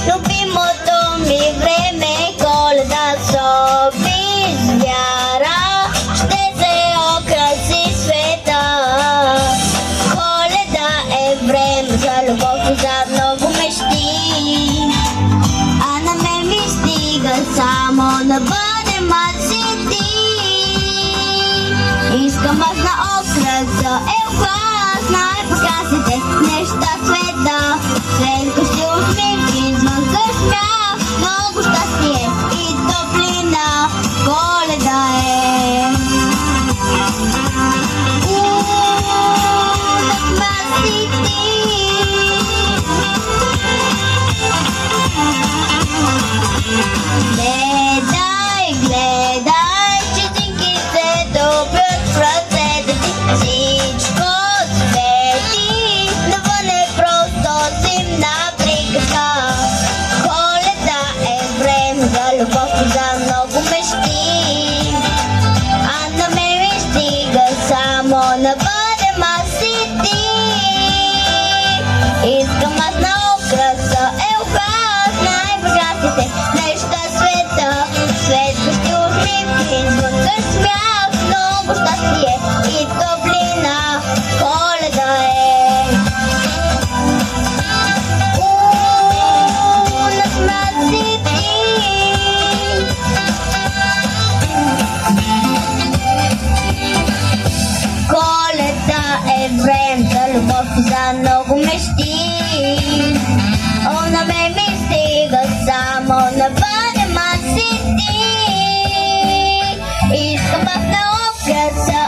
Любимото ми време Коледа с обич, вяра, ще се окраси света. Коледа е време за любов и за много мечти, а на мен ми стига само да бъдем аз и ти. Искам аз на украса, клас, най-прекрасните неща в света. Светкащи усмивки, извън смях, много щастие и топлина. Коледа е. Да сме си ти. Гледай, гледай, чистеньки се топят в ръцете ти. Всичко свети, навън е просто зимна приказка. Коледа е време за любов и за много мечти, а на мен ми стига само да бъдем аз и ти. Искам аз на украса, украс, най-прекрасните неща в света. Светкащи усмивки, извън смях, много щастие и топлина. Коледа е. На си ти. Коледа е време за любов и за много мечти. На мен ми стига само да бъдем аз и ти. Искам аз на украса,